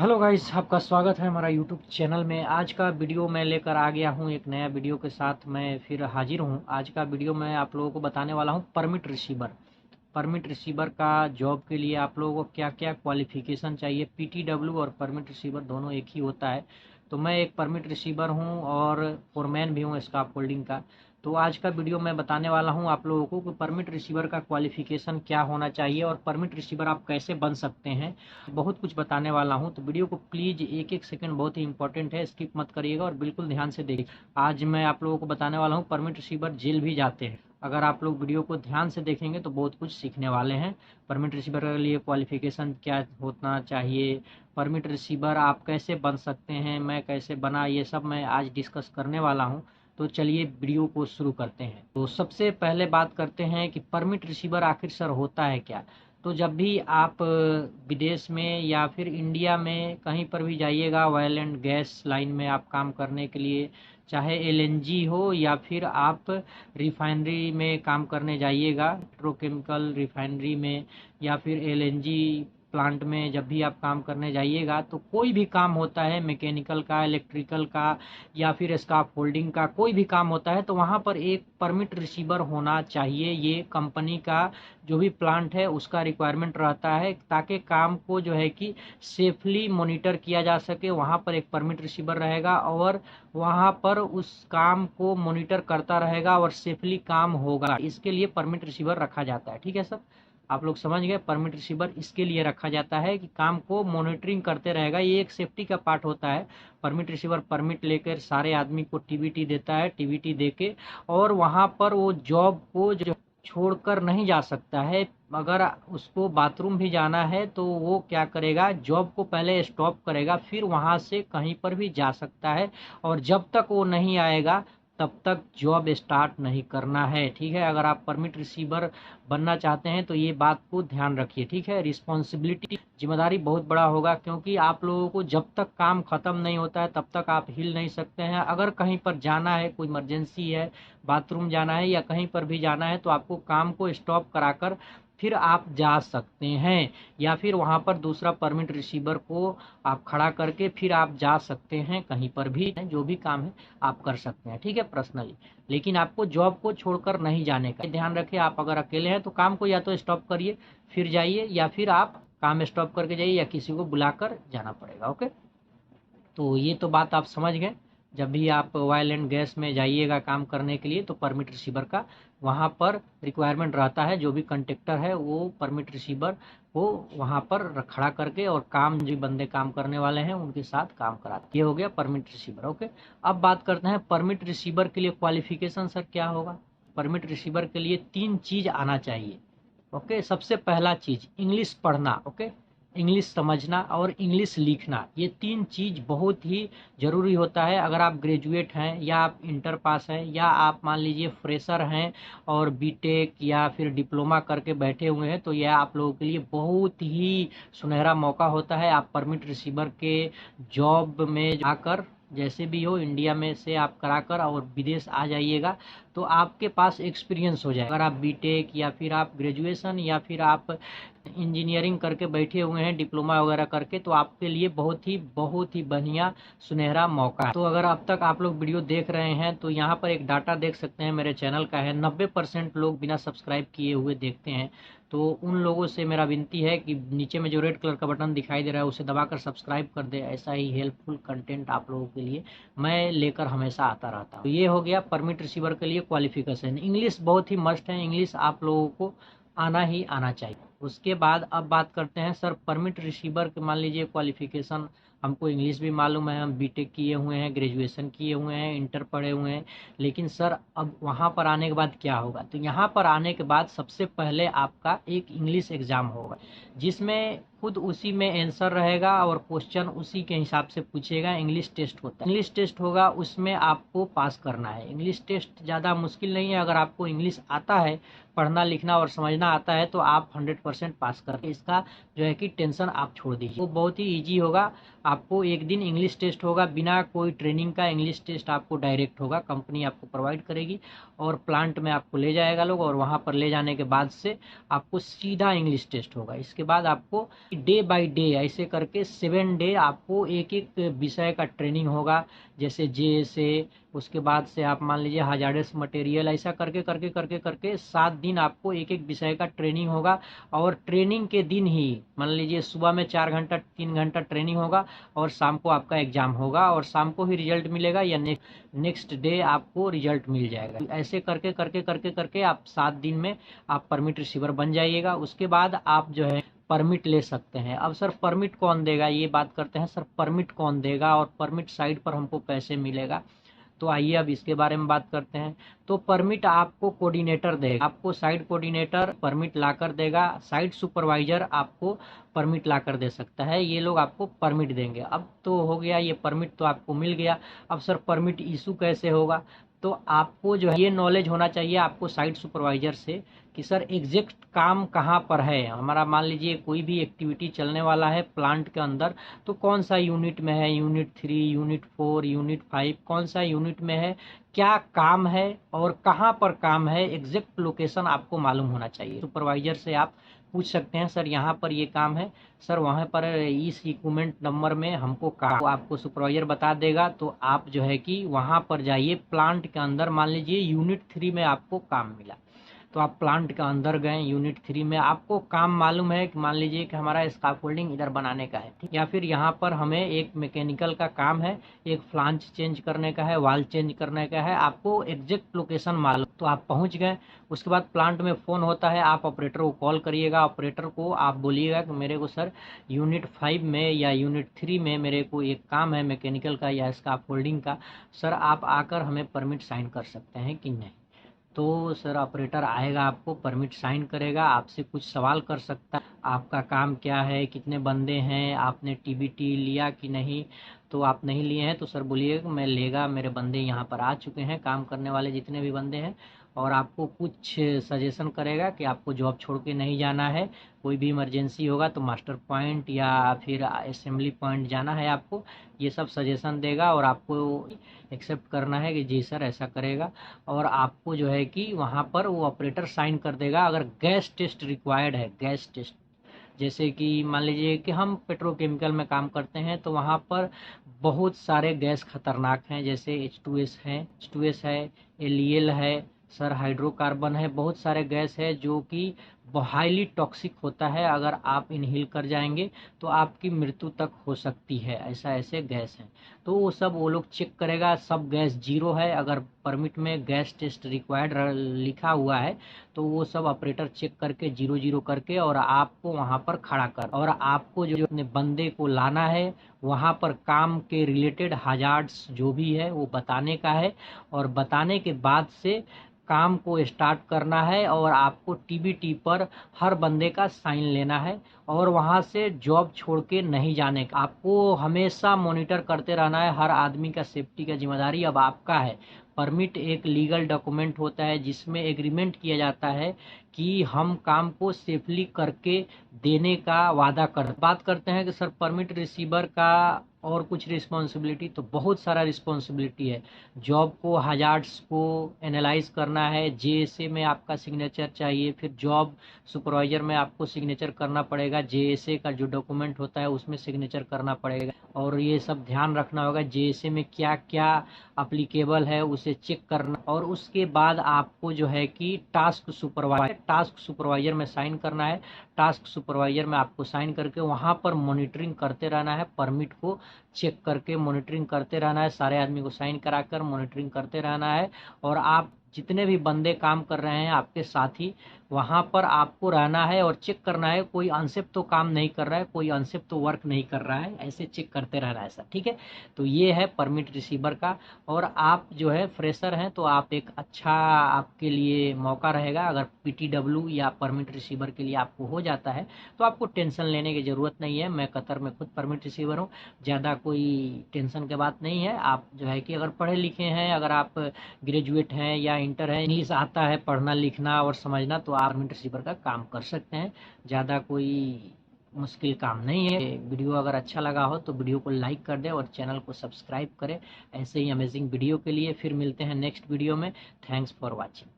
Hello guys, आपका स्वागत है हमारा यूट्यूब चैनल में। आज का वीडियो मैं लेकर आ गया हूं, एक नया वीडियो के साथ मैं फिर हाजिर हूं। आज का वीडियो मैं आप लोगों को बताने वाला हूं परमिट रिसीवर। परमिट रिसीवर का जॉब के लिए आप लोगों को क्या क्या क्वालिफिकेशन चाहिए। पीटीडब्ल्यू और परमिट रिसीवर दोनों एक ही होता है। तो मैं एक परमिट रिसीवर हूं और फोरमैन भी हूं स्टाफ होल्डिंग का। तो आज का वीडियो मैं बताने वाला हूं आप लोगों को कि परमिट रिसीवर का क्वालिफिकेशन क्या होना चाहिए और परमिट रिसीवर आप कैसे बन सकते हैं। बहुत कुछ बताने वाला हूं, तो वीडियो को प्लीज़ एक एक सेकंड बहुत ही इंपॉर्टेंट है, स्किप मत करिएगा और बिल्कुल ध्यान से देखिए। आज मैं आप लोगों को बताने वाला हूं परमिट रिसीवर जेल भी जाते हैं। अगर आप लोग वीडियो को ध्यान से देखेंगे तो बहुत कुछ सीखने वाले हैं। परमिट रिसीवर के लिए क्वालिफिकेशन क्या होना चाहिए, परमिट रिसीवर आप कैसे बन सकते हैं, मैं कैसे बना, ये सब मैं आज डिस्कस करने वाला हूं। तो चलिए वीडियो को शुरू करते हैं। तो सबसे पहले बात करते हैं कि परमिट रिसीवर आखिर सर होता है क्या। तो जब भी आप विदेश में या फिर इंडिया में कहीं पर भी जाइएगा, ऑयल एंड गैस लाइन में आप काम करने के लिए, चाहे एलएनजी हो या फिर आप रिफाइनरी में काम करने जाइएगा, पेट्रोकेमिकल रिफाइनरी में या फिर एलएनजी प्लांट में, जब भी आप काम करने जाइएगा तो कोई भी काम होता है, मैकेनिकल का, इलेक्ट्रिकल का या फिर स्टाफ होल्डिंग का कोई भी काम होता है, तो वहाँ पर एक परमिट रिसीवर होना चाहिए। ये कंपनी का जो भी प्लांट है उसका रिक्वायरमेंट रहता है, ताकि काम को जो है कि सेफली मॉनिटर किया जा सके। वहाँ पर एक परमिट रिसीवर रहेगा और वहाँ पर उस काम को मॉनिटर करता रहेगा और सेफली काम होगा। इसके लिए परमिट रिसीवर रखा जाता है। ठीक है सर, आप लोग समझ गए। परमिट रिसीवर इसके लिए रखा जाता है कि काम को मॉनिटरिंग करते रहेगा, ये एक सेफ्टी का पार्ट होता है। परमिट रिसीवर परमिट लेकर सारे आदमी को टीवीटी देता है, टीवीटी देके और वहाँ पर वो जॉब को जो छोड़कर नहीं जा सकता है। अगर उसको बाथरूम भी जाना है तो वो क्या करेगा, जॉब को पहले स्टॉप करेगा, फिर वहाँ से कहीं पर भी जा सकता है और जब तक वो नहीं आएगा तब तक जॉब स्टार्ट नहीं करना है। ठीक है, अगर आप परमिट रिसीवर बनना चाहते हैं तो ये बात को ध्यान रखिए। ठीक है, रिस्पॉन्सिबिलिटी, जिम्मेदारी बहुत बड़ा होगा, क्योंकि आप लोगों को जब तक काम खत्म नहीं होता है तब तक आप हिल नहीं सकते हैं। अगर कहीं पर जाना है, कोई इमरजेंसी है, बाथरूम जाना है या कहीं पर भी जाना है, तो आपको काम को स्टॉप कराकर फिर आप जा सकते हैं, या फिर वहाँ पर दूसरा परमिट रिसीवर को आप खड़ा करके फिर आप जा सकते हैं। कहीं पर भी जो भी काम है आप कर सकते हैं। ठीक है, पर्सनली। लेकिन आपको जॉब को छोड़कर नहीं जाने का ध्यान रखिए। आप अगर अकेले हैं तो काम को या तो स्टॉप करिए फिर जाइए, या फिर आप काम स्टॉप करके जाइए या किसी को बुलाकर जाना पड़ेगा। ओके, तो ये तो बात आप समझ गए। जब भी आप ऑयल एंड गैस में जाइएगा काम करने के लिए तो परमिट रिसीवर का वहाँ पर रिक्वायरमेंट रहता है। जो भी कंट्रैक्टर है वो परमिट रिसीवर को वहाँ पर खड़ा करके और काम जो बंदे काम करने वाले हैं उनके साथ काम कराते। ये हो गया परमिट रिसीवर। ओके, अब बात करते हैं परमिट रिसीवर के लिए क्वालिफिकेशन सर क्या होगा। परमिट रिसीवर के लिए 3 चीज़ आना चाहिए। ओके, सबसे पहला चीज़ इंग्लिश पढ़ना। ओके, इंग्लिश समझना और इंग्लिश लिखना, ये 3 चीज़ बहुत ही ज़रूरी होता है। अगर आप ग्रेजुएट हैं या आप इंटर पास हैं या आप मान लीजिए फ्रेशर हैं और बीटेक या फिर डिप्लोमा करके बैठे हुए हैं, तो यह आप लोगों के लिए बहुत ही सुनहरा मौका होता है। आप परमिट रिसीवर के जॉब में आकर, जैसे भी हो इंडिया में से आप कराकर और विदेश आ जाइएगा तो आपके पास एक्सपीरियंस हो जाएगा। अगर आप बीटेक या फिर आप ग्रेजुएशन या फिर आप इंजीनियरिंग करके बैठे हुए हैं, डिप्लोमा वगैरह करके, तो आपके लिए बहुत ही बढ़िया सुनहरा मौका है। तो अगर अब तक आप लोग वीडियो देख रहे हैं तो यहाँ पर एक डाटा देख सकते हैं मेरे चैनल का है, 90% लोग बिना सब्सक्राइब किए हुए देखते हैं। तो उन लोगों से मेरा विनती है कि नीचे में जो रेड कलर का बटन दिखाई दे रहा है उसे दबाकर सब्सक्राइब कर दे। ऐसा ही हेल्पफुल कंटेंट आप लोगों के लिए मैं लेकर हमेशा आता रहता हूँ। तो ये हो गया परमिट रिसीवर के लिए क्वालिफिकेशन। इंग्लिश बहुत ही मस्ट है, इंग्लिश आप लोगों को आना ही आना चाहिए। उसके बाद अब बात करते हैं सर परमिट रिसीवर के, मान लीजिए क्वालिफिकेशन हमको इंग्लिश भी मालूम है, हम बीटेक किए हुए हैं, ग्रेजुएशन किए हुए हैं, इंटर पढ़े हुए हैं, लेकिन सर अब वहाँ पर आने के बाद क्या होगा। तो यहाँ पर आने के बाद सबसे पहले आपका एक इंग्लिश एग्ज़ाम होगा, जिसमें खुद उसी में आंसर रहेगा और क्वेश्चन उसी के हिसाब से पूछेगा। इंग्लिश टेस्ट होता है, इंग्लिश टेस्ट होगा, उसमें आपको पास करना है। इंग्लिश टेस्ट ज़्यादा मुश्किल नहीं है, अगर आपको इंग्लिश आता है, पढ़ना लिखना और समझना आता है, तो आप 100% पास कर। इसका जो है कि टेंशन आप छोड़ दीजिए, वो बहुत ही ईजी होगा। आपको एक दिन इंग्लिश टेस्ट होगा, बिना कोई ट्रेनिंग का इंग्लिश टेस्ट आपको डायरेक्ट होगा, कंपनी आपको प्रोवाइड करेगी और प्लांट में आपको ले जाएगा लोग, और वहाँ पर ले जाने के बाद से आपको सीधा इंग्लिश टेस्ट होगा। इसके बाद आपको डे बाय डे ऐसे करके 7 डे आपको एक एक विषय का ट्रेनिंग होगा, जैसे JSA, उसके बाद से आप मान लीजिए हजार्डस मटेरियल, ऐसा करके करके करके करके 7 दिन आपको एक एक विषय का ट्रेनिंग होगा। और ट्रेनिंग के दिन ही मान लीजिए सुबह में 4 घंटा 3 घंटा ट्रेनिंग होगा और शाम को आपका एग्जाम होगा, और शाम को ही रिजल्ट मिलेगा या नेक्स्ट डे आपको रिजल्ट मिल जाएगा। ऐसे करके करके करके करके आप 7 दिन में आप परमिट रिसीवर बन जाइएगा। उसके बाद आप जो है परमिट ले सकते हैं। अब सर परमिट कौन देगा, ये बात करते हैं। सर परमिट कौन देगा और परमिट साइट पर हमको कैसे मिलेगा, तो आइए अब इसके बारे में बात करते हैं। तो परमिट आपको कोऑर्डिनेटर देगा, आपको साइट कोऑर्डिनेटर परमिट लाकर देगा, साइट सुपरवाइजर आपको परमिट लाकर दे सकता है, ये लोग आपको परमिट देंगे। अब तो हो गया, ये परमिट तो आपको मिल गया। अब सर परमिट इशू कैसे होगा, तो आपको जो है ये नॉलेज होना चाहिए आपको साइट सुपरवाइजर से कि सर एग्जैक्ट काम कहाँ पर है हमारा। मान लीजिए कोई भी एक्टिविटी चलने वाला है प्लांट के अंदर, तो कौन सा यूनिट में है, यूनिट 3, यूनिट 4, यूनिट 5, कौन सा यूनिट में है, क्या काम है और कहाँ पर काम है, एग्जैक्ट लोकेशन आपको मालूम होना चाहिए। सुपरवाइजर से आप पूछ सकते हैं सर यहाँ पर ये काम है, सर वहाँ पर इस इक्विपमेंट नंबर में हमको काम, तो आपको सुपरवाइजर बता देगा। तो आप जो है कि वहाँ पर जाइए प्लांट के अंदर। मान लीजिए यूनिट 3 में आपको काम मिला, तो आप प्लांट के अंदर गए, यूनिट 3 में आपको काम मालूम है कि मान लीजिए कि हमारा स्कैफोल्डिंग इधर बनाने का है, ठीक, या फिर यहाँ पर हमें एक मैकेनिकल का काम है, एक फ्लांज चेंज करने का है, वाल चेंज करने का है, आपको एग्जैक्ट लोकेशन मालूम, तो आप पहुँच गए। उसके बाद प्लांट में फ़ोन होता है, आप ऑपरेटर को कॉल करिएगा, ऑपरेटर को आप बोलिएगा कि मेरे को सर यूनिट 5 में या यूनिट 3 में मेरे को एक काम है मैकेनिकल का या स्कैफोल्डिंग का, सर आप आकर हमें परमिट साइन कर सकते हैं कि नहीं। तो सर ऑपरेटर आएगा, आपको परमिट साइन करेगा, आपसे कुछ सवाल कर सकता है, आपका काम क्या है, कितने बंदे हैं, आपने TBT लिया कि नहीं। तो आप नहीं लिए हैं तो सर बोलिएगा मैं लेगा, मेरे बंदे यहाँ पर आ चुके हैं, काम करने वाले जितने भी बंदे हैं। और आपको कुछ सजेशन करेगा कि आपको जॉब छोड़ के नहीं जाना है, कोई भी इमरजेंसी होगा तो मास्टर पॉइंट या फिर असेंबली पॉइंट जाना है आपको, ये सब सजेशन देगा और आपको एक्सेप्ट करना है कि जी सर ऐसा करेगा। और आपको जो है कि वहाँ पर वो ऑपरेटर साइन कर देगा। अगर गैस टेस्ट रिक्वायर्ड है, गैस टेस्ट जैसे कि मान लीजिए कि हम पेट्रोकेमिकल में काम करते हैं तो वहाँ पर बहुत सारे गैस खतरनाक हैं, जैसे H2S है, LEL है, सर हाइड्रोकार्बन है, बहुत सारे गैस है जो कि हाईली टॉक्सिक होता है। अगर आप इनहेल कर जाएंगे तो आपकी मृत्यु तक हो सकती है, ऐसा ऐसे गैस हैं। तो वो सब वो लोग चेक करेगा, सब गैस जीरो है, अगर परमिट में गैस टेस्ट रिक्वायर्ड लिखा हुआ है तो वो सब ऑपरेटर चेक करके 0 करके और आपको वहाँ पर खड़ा कर, और आपको जो अपने बंदे को लाना है वहाँ पर काम के रिलेटेड हजार्ड्स जो भी है वो बताने का है, और बताने के बाद से काम को स्टार्ट करना है। और आपको TBT पर हर बंदे का साइन लेना है और वहाँ से जॉब छोड़ के नहीं जाने का। आपको हमेशा मॉनिटर करते रहना है, हर आदमी का सेफ्टी का जिम्मेदारी अब आपका है। परमिट एक लीगल डॉक्यूमेंट होता है जिसमें एग्रीमेंट किया जाता है कि हम काम को सेफली करके देने का वादा कर। बात करते हैं कि सर परमिट रिसीवर का और कुछ रिस्पॉन्सिबिलिटी, तो बहुत सारा रिस्पॉन्सिबिलिटी है। जॉब को हजार्ड्स को एनालाइज करना है, JSA में आपका सिग्नेचर चाहिए, फिर जॉब सुपरवाइजर में आपको सिग्नेचर करना पड़ेगा, JSA का जो डॉक्यूमेंट होता है उसमें सिग्नेचर करना पड़ेगा। और ये सब ध्यान रखना होगा JSA में क्या क्या अप्लीकेबल है उसे चेक करना। और उसके बाद आपको जो है कि टास्क सुपरवाइजर में साइन करना है। टास्क सुपरवाइजर में आपको साइन करके वहाँ पर मॉनिटरिंग करते रहना है, परमिट को चेक करके मॉनिटरिंग करते रहना है, सारे आदमी को साइन कराकर मॉनिटरिंग करते रहना है। और आप जितने भी बंदे काम कर रहे हैं आपके साथी, वहाँ पर आपको रहना है और चेक करना है कोई अनसेफ तो काम नहीं कर रहा है, कोई अनसेफ तो वर्क नहीं कर रहा है, ऐसे चेक करते रहना है सर, ठीक है। तो ये है परमिट रिसीवर का। और आप जो है फ्रेशर हैं तो आप एक अच्छा आपके लिए मौका रहेगा, अगर PTW या परमिट रिसीवर के लिए आपको हो जाता है तो आपको टेंशन लेने की ज़रूरत नहीं है। मैं कतर में खुद परमिट रिसीवर हूँ, ज़्यादा कोई टेंशन की बात नहीं है। आप जो है कि अगर पढ़े लिखे हैं, अगर आप ग्रेजुएट हैं या इंटर है, इंग्लिश आता है पढ़ना लिखना और समझना, तो आप परमिट रिसीवर का काम कर सकते हैं। ज़्यादा कोई मुश्किल काम नहीं है। वीडियो अगर अच्छा लगा हो तो वीडियो को लाइक कर दें और चैनल को सब्सक्राइब करें ऐसे ही अमेजिंग वीडियो के लिए। फिर मिलते हैं नेक्स्ट वीडियो में। Thanks for watching.